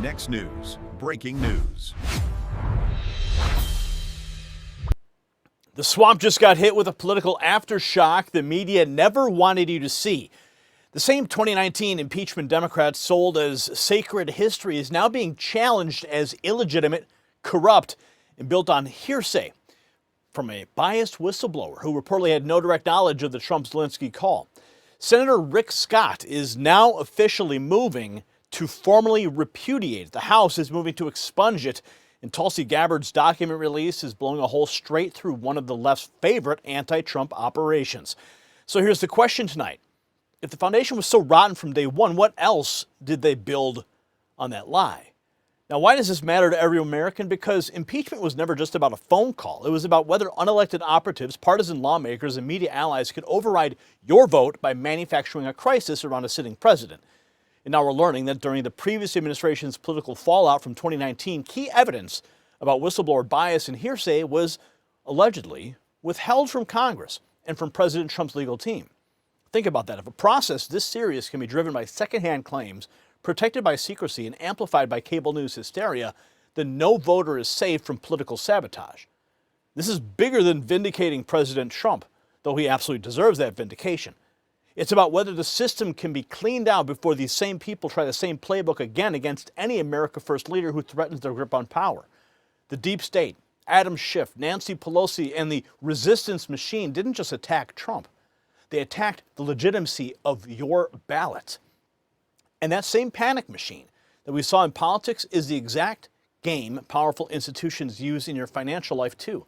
Next News, breaking news. The swamp just got hit with a political aftershock the media never wanted you to see. The same 2019 impeachment Democrats sold as sacred history is now being challenged as illegitimate, corrupt, and built on hearsay from a biased whistleblower who reportedly had no direct knowledge of the Trump-Zelensky call. Senator Rick Scott is now officially moving to formally repudiate. The House is moving to expunge it, and Tulsi Gabbard's document release is blowing a hole straight through one of the left's favorite anti-Trump operations. So here's the question tonight. If the foundation was so rotten from day one, what else did they build on that lie? Now, why does this matter to every American? Because impeachment was never just about a phone call. It was about whether unelected operatives, partisan lawmakers, and media allies could override your vote by manufacturing a crisis around a sitting president. And now we're learning that during the previous administration's political fallout from 2019, key evidence about whistleblower bias and hearsay was allegedly withheld from Congress and from President Trump's legal team. Think about that. If a process this serious can be driven by secondhand claims, protected by secrecy, and amplified by cable news hysteria, then no voter is safe from political sabotage. This is bigger than vindicating President Trump, though he absolutely deserves that vindication. It's about whether the system can be cleaned out before these same people try the same playbook again against any America First leader who threatens their grip on power. The deep state, Adam Schiff, Nancy Pelosi, and the resistance machine didn't just attack Trump. They attacked the legitimacy of your ballot. And that same panic machine that we saw in politics is the exact game powerful institutions use in your financial life too.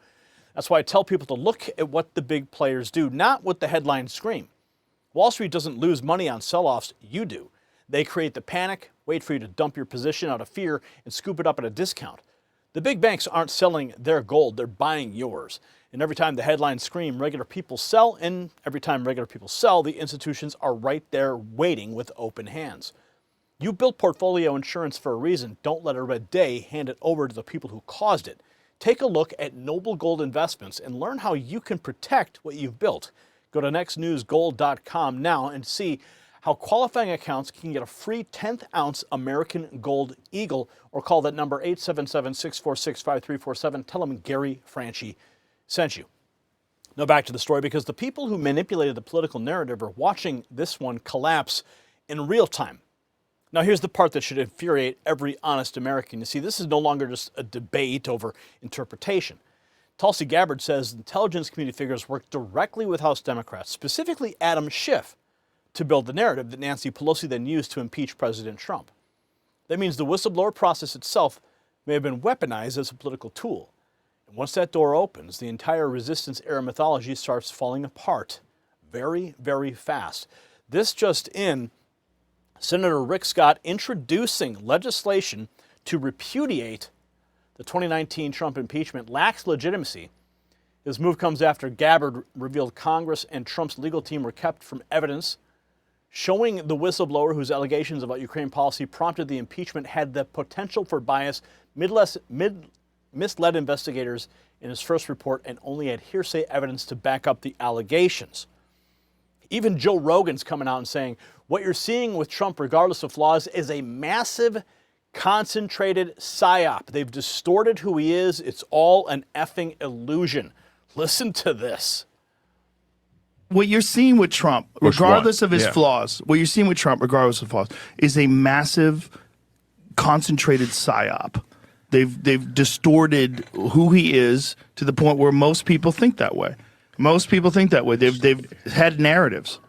That's why I tell people to look at what the big players do, not what the headlines scream. Wall Street doesn't lose money on sell-offs, you do. They create the panic, wait for you to dump your position out of fear, and scoop it up at a discount. The big banks aren't selling their gold, they're buying yours. And every time the headlines scream, regular people sell, and every time regular people sell, the institutions are right there waiting with open hands. You built portfolio insurance for a reason. Don't let a red day hand it over to the people who caused it. Take a look at Noble Gold Investments and learn how you can protect what you've built. Go to nextnewsgold.com now and see how qualifying accounts can get a free 10th ounce American Gold Eagle, or call that number 877-646-5347. Tell them Gary Franchi sent you. Now back to the story, because the people who manipulated the political narrative are watching this one collapse in real time. Now here's the part that should infuriate every honest American. You see, this is no longer just a debate over interpretation. Tulsi Gabbard says intelligence community figures worked directly with House Democrats, specifically Adam Schiff, to build the narrative that Nancy Pelosi then used to impeach President Trump. That means the whistleblower process itself may have been weaponized as a political tool. And once that door opens, the entire resistance-era mythology starts falling apart very, very fast. This just in, Senator Rick Scott introducing legislation to repudiate the 2019 Trump impeachment lacks legitimacy. His move comes after Gabbard revealed Congress and Trump's legal team were kept from evidence showing the whistleblower whose allegations about Ukraine policy prompted the impeachment had the potential for bias, misled investigators in his first report, and only had hearsay evidence to back up the allegations. Even Joe Rogan's coming out and saying, what you're seeing with Trump, regardless of flaws, is a massive, concentrated psyop. They've distorted who he is. It's all an effing illusion. Listen to this. What you're seeing with Trump, regardless of his flaws, what you're seeing with Trump, regardless of flaws, is a massive, concentrated psyop. They've distorted who he is to the point where most people think that way. Most people think that way. They've had narratives.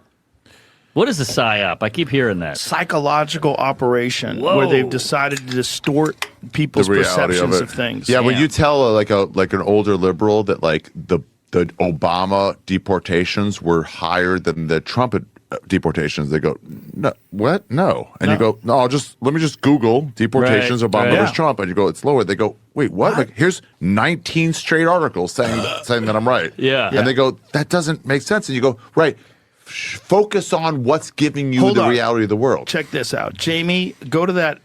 What is a psyop? I keep hearing that. Psychological operation where they've decided to distort people's perceptions of things. Yeah, when you tell like an older liberal that like the Obama deportations were higher than the Trump deportations, they go, no, what? No. And you go, no, let me just Google deportations Obama versus Trump, and you go, it's lower. They go, wait, what? Like, here's 19 straight articles saying that I'm right. And they go, that doesn't make sense. And you go, right. Focus on what's giving you the reality of the world. Check this out. Jamie, go to that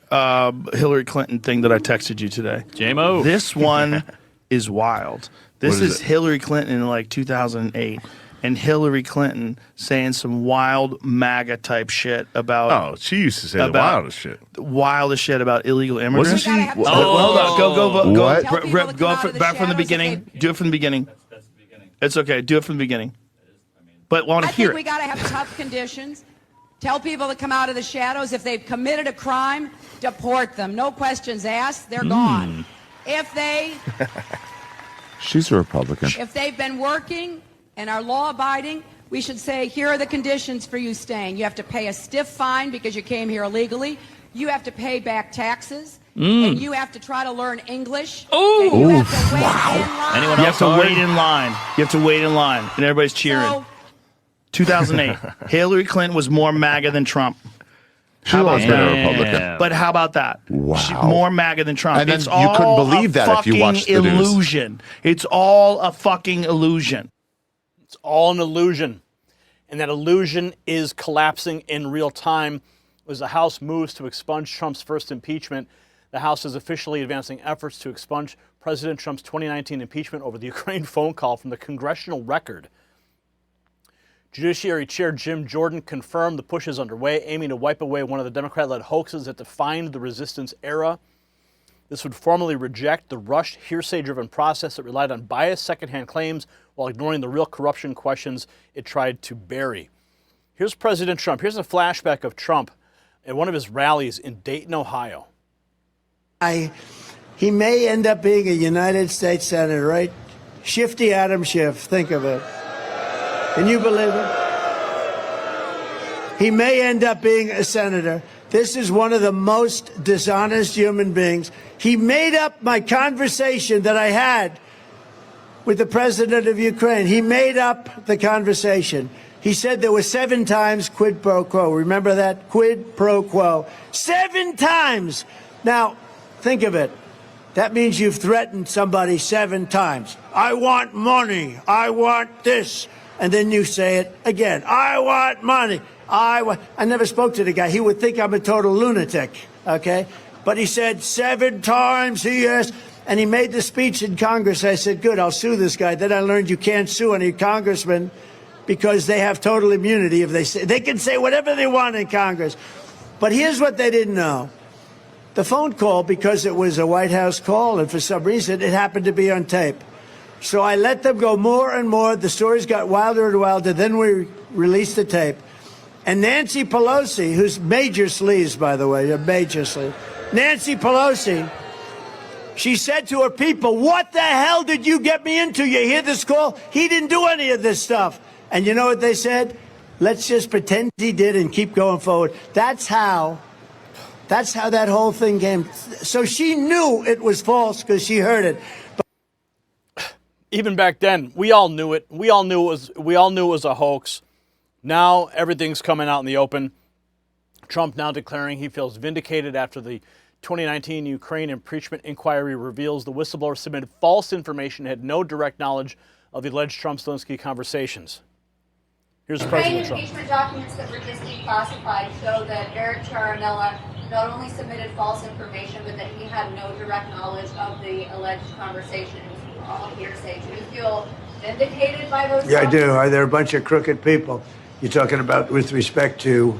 Hillary Clinton thing that I texted you today. JMO. This one is wild. This is Hillary Clinton in like 2008. and Hillary Clinton saying some wild MAGA type shit about. Oh, she used to say the wildest shit. Wildest shit about illegal immigrants. Wasn't she? Hold on, go. What? Back from the beginning. Do it from the beginning. That's the beginning. It's okay. Do it from the beginning. But want to I hear think we it. got to have tough conditions. Tell people to come out of the shadows. If they've committed a crime, deport them. No questions asked. They're gone. If She's a Republican. if they've been working and are law-abiding, we should say, here are the conditions for you staying. You have to pay a stiff fine because you came here illegally. You have to pay back taxes. And you have to try to learn English. And you have to wait in line. Anyone You else have to hard? wait in line. You have to wait in line, and everybody's cheering. So, 2008, Hillary Clinton was more MAGA than Trump. She's always been a Republican. Damn. But how about that? Wow. More MAGA than Trump. And then it's you all couldn't believe a that if you watched the fucking news. illusion. It's all a fucking illusion. It's all an illusion. And that illusion is collapsing in real time. As the House moves to expunge Trump's first impeachment, the House is officially advancing efforts to expunge President Trump's 2019 impeachment over the Ukraine phone call from the congressional record. Judiciary Chair Jim Jordan confirmed the push is underway, aiming to wipe away one of the Democrat-led hoaxes that defined the resistance era. This would formally reject the rushed, hearsay-driven process that relied on biased secondhand claims while ignoring the real corruption questions it tried to bury. Here's President Trump. Here's a flashback of Trump at one of his rallies in Dayton, Ohio. He may end up being a United States Senator, right? Shifty Adam Schiff, think of it. Can you believe it? He may end up being a senator. This is one of the most dishonest human beings. He made up my conversation that I had with the president of Ukraine. He made up the conversation. He said there were 7 times quid pro quo. Remember that? Quid pro quo. 7 times. Now, think of it. That means you've threatened somebody 7 times. I want money. I want this. And then you say it again. I want money. I never spoke to the guy. He would think I'm a total lunatic, okay? But he said 7 times he asked, and he made the speech in Congress. I said, good, I'll sue this guy. Then I learned you can't sue any congressman because they have total immunity. If they can say whatever they want in Congress. But here's what they didn't know. The phone call, because it was a White House call, and for some reason it happened to be on tape. So I let them go more and more. The stories got wilder and wilder. Then we released the tape. And Nancy Pelosi, who's major sleaze, by the way, a major sleaze. Nancy Pelosi, she said to her people, what the hell did you get me into? You hear this call? He didn't do any of this stuff. And you know what they said? Let's just pretend he did and keep going forward. That's how that whole thing came. So she knew it was false because she heard it. Even back then, we all knew it. We all knew it was a hoax. Now everything's coming out in the open. Trump now declaring he feels vindicated after the 2019 Ukraine impeachment inquiry reveals the whistleblower submitted false information, had no direct knowledge of the alleged Trump-Zelensky conversations. Here's President Trump. Impeachment documents that were just declassified show that Eric Charinella not only submitted false information, but that he had no direct knowledge of the alleged conversations. All hearsay. Do you feel vindicated by those? Yeah, I do. They're a bunch of crooked people. You're talking about with respect to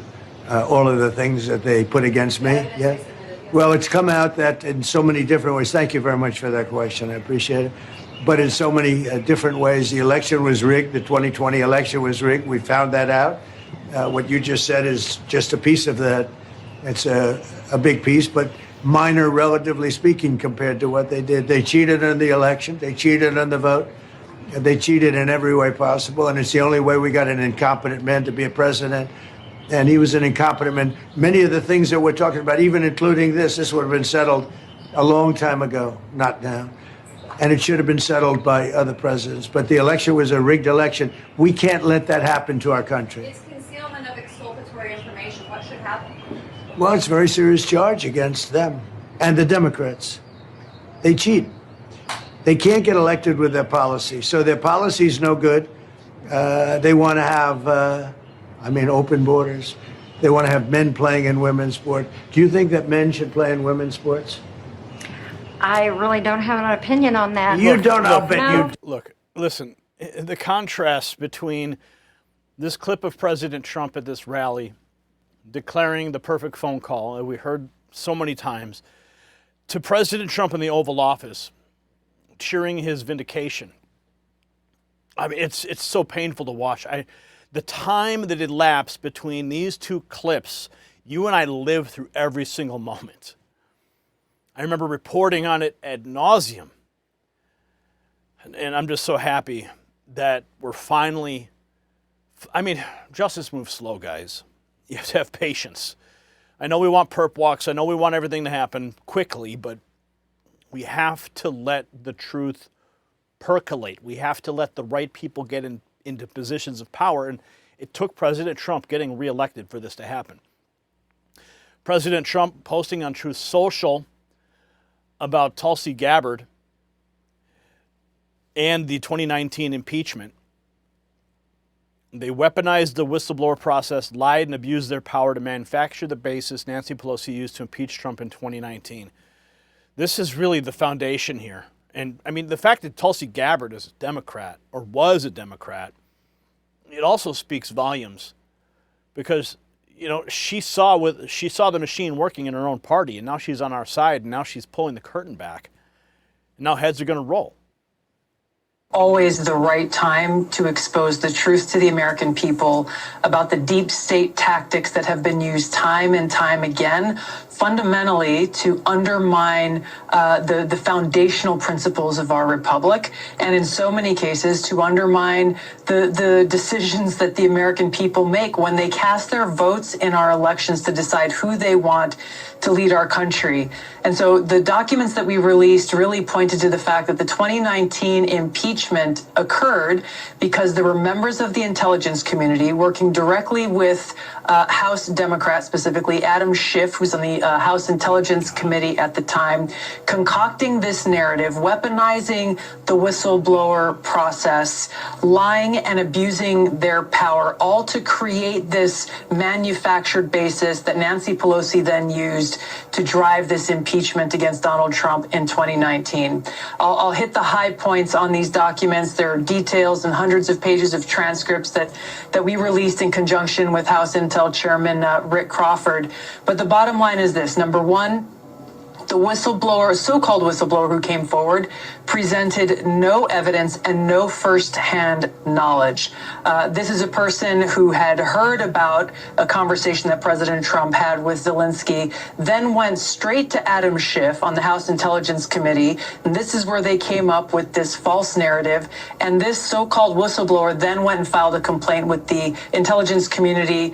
all of the things that they put against me? Yeah. Well, it's come out that in so many different ways. Thank you very much for that question. I appreciate it. But in so many different ways, the election was rigged. The 2020 election was rigged. We found that out. What you just said is just a piece of that. It's a big piece, but minor, relatively speaking, compared to what they did. They cheated in the election. They cheated on the vote. They cheated in every way possible, and it's the only way we got an incompetent man to be a president. And he was an incompetent man. Many of the things that we're talking about, even including this would have been settled a long time ago, not now. And it should have been settled by other presidents. But the election was a rigged election. We can't let that happen to our country. It's concealment of exculpatory information. What should happen? Well, it's a very serious charge against them and the Democrats. They cheat. They can't get elected with their policy. So their policy is no good. They want to have, open borders. They want to have men playing in women's sport. Do you think that men should play in women's sports? I really don't have an opinion on that. You don't. I'll bet you. Look, listen, the contrast between this clip of President Trump at this rally declaring the perfect phone call that we heard so many times, to President Trump in the Oval Office cheering his vindication. I mean, it's so painful to watch. The time that elapsed between these two clips, you and I lived through every single moment. I remember reporting on it ad nauseum. And I'm just so happy that we're finally, I mean, justice moves slow, guys. You have to have patience. I know we want perp walks. I know we want everything to happen quickly, but we have to let the truth percolate. We have to let the right people get into positions of power. And it took President Trump getting reelected for this to happen. President Trump posting on Truth Social about Tulsi Gabbard and the 2019 impeachment. They weaponized the whistleblower process, lied and abused their power to manufacture the basis Nancy Pelosi used to impeach Trump in 2019. This is really the foundation here. And I mean, the fact that Tulsi Gabbard is a Democrat, or was a Democrat, it also speaks volumes, because, you know, she saw the machine working in her own party, and now she's on our side, and now she's pulling the curtain back. And now heads are going to roll. Always the right time to expose the truth to the American people about the deep state tactics that have been used time and time again, fundamentally to undermine the foundational principles of our republic, and in so many cases to undermine the decisions that the American people make when they cast their votes in our elections to decide who they want to lead our country. And so the documents that we released really pointed to the fact that the 2019 impeachment occurred because there were members of the intelligence community working directly with House Democrats, specifically Adam Schiff, who's on the House Intelligence Committee at the time, concocting this narrative, weaponizing the whistleblower process, lying and abusing their power, all to create this manufactured basis that Nancy Pelosi then used to drive this impeachment against Donald Trump in 2019. I'll hit the high points on these documents. There are details and hundreds of pages of transcripts that we released in conjunction with House Intel Chairman Rick Crawford. But the bottom line is this. Number one, the whistleblower, so-called whistleblower who came forward, presented no evidence and no first-hand knowledge. This is a person who had heard about a conversation that President Trump had with Zelensky, then went straight to Adam Schiff on the House Intelligence Committee. And this is where they came up with this false narrative. And this so-called whistleblower then went and filed a complaint with the Intelligence Community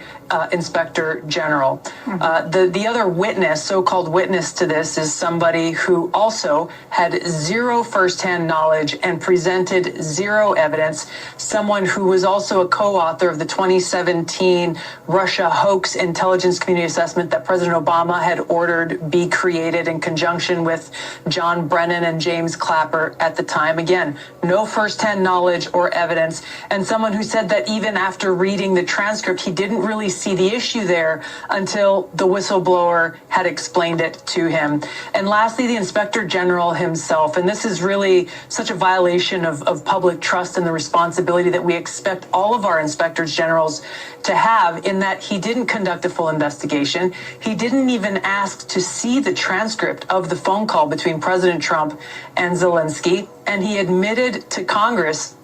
Inspector General. The other witness, so-called witness to this, is somebody who also had zero first-hand knowledge and presented zero evidence, someone who was also a co-author of the 2017 Russia hoax intelligence community assessment that President Obama had ordered be created in conjunction with John Brennan and James Clapper at the time. Again, no first-hand knowledge or evidence, and someone who said that even after reading the transcript, he didn't really see the issue there until the whistleblower had explained it to him. And lastly, the Inspector General himself, and this is really such a violation of public trust and the responsibility that we expect all of our inspectors generals to have, in that he didn't conduct a full investigation. He didn't even ask to see the transcript of the phone call between President Trump and Zelensky, and he admitted to Congress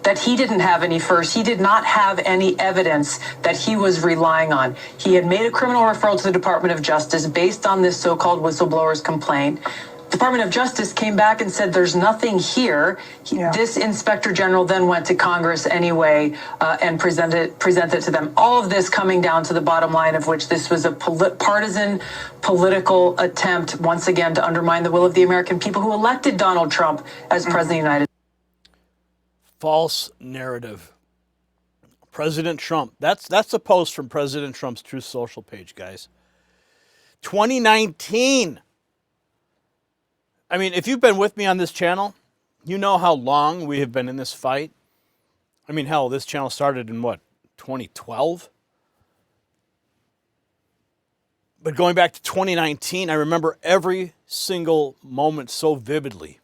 that he did not have any evidence that he was relying on. He had made a criminal referral to the Department of Justice based on this so-called whistleblower's complaint. The Department of Justice came back and said there's nothing here. This Inspector General then went to Congress anyway and presented to them. All of this coming down to the bottom line of which this was a partisan political attempt, once again, to undermine the will of the American people who elected Donald Trump as President of the United States. False narrative. President Trump. That's a post from President Trump's Truth Social page, guys. 2019. I mean, if you've been with me on this channel, you know how long we have been in this fight. I mean, hell, this channel started in what, 2012? But going back to 2019, I remember every single moment so vividly.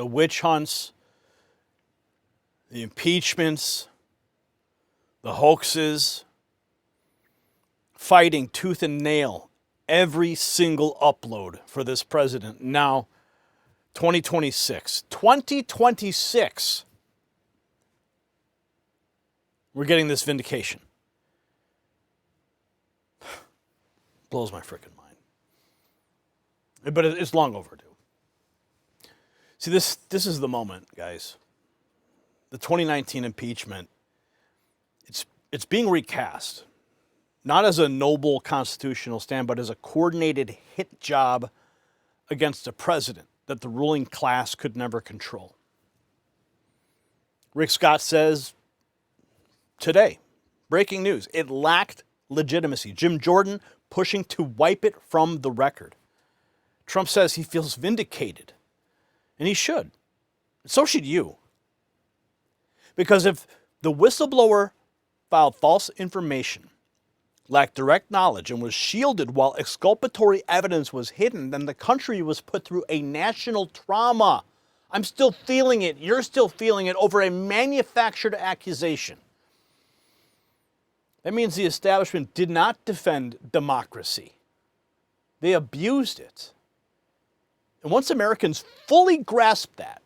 the witch hunts, the impeachments, the hoaxes, fighting tooth and nail every single upload for this president. Now, 2026. 2026. We're getting this vindication. Blows my freaking mind. But it's long overdue. See, this is the moment, guys. The 2019 impeachment, it's being recast. Not as a noble constitutional stand, but as a coordinated hit job against a president that the ruling class could never control. Rick Scott says today, breaking news, it lacked legitimacy. Jim Jordan pushing to wipe it from the record. Trump says he feels vindicated, and he should. So should you. Because if the whistleblower filed false information, lacked direct knowledge, and was shielded while exculpatory evidence was hidden, then the country was put through a national trauma. I'm still feeling it. You're still feeling it over a manufactured accusation. That means the establishment did not defend democracy. They abused it. And once Americans fully grasp that,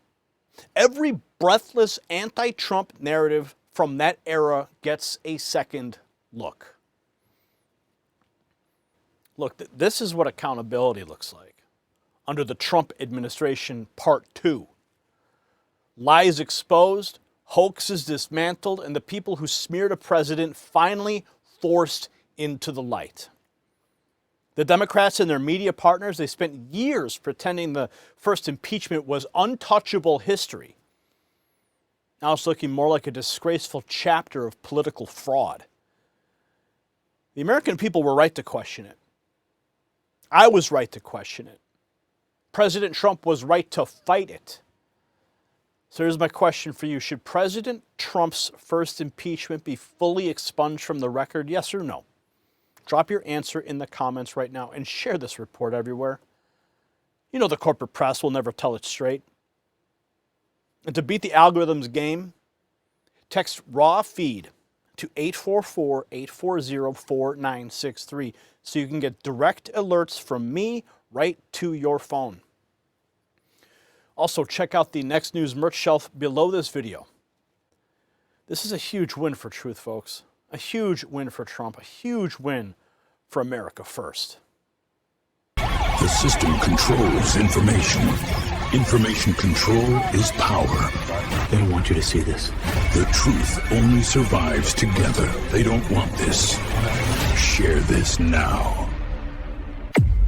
every breathless anti-Trump narrative from that era gets a second look. Look, this is what accountability looks like under the Trump administration Part 2. Lies exposed, hoaxes dismantled, and the people who smeared a president finally forced into the light. The Democrats and their media partners, they spent years pretending the first impeachment was untouchable history. Now it's looking more like a disgraceful chapter of political fraud. The American people were right to question it. I was right to question it. President Trump was right to fight it. So here's my question for you. Should President Trump's first impeachment be fully expunged from the record? Yes or no? Drop your answer in the comments right now and share this report everywhere. You know the corporate press will never tell it straight. And to beat the algorithm's game, text raw feed to 844-840-4963 so you can get direct alerts from me right to your phone. Also, check out the Next News merch shelf below this video. This is a huge win for truth, folks. A huge win for Trump. A huge win for America first. The system controls information. Information control is power. They don't want you to see this. The truth only survives together. They don't want this. Share this now.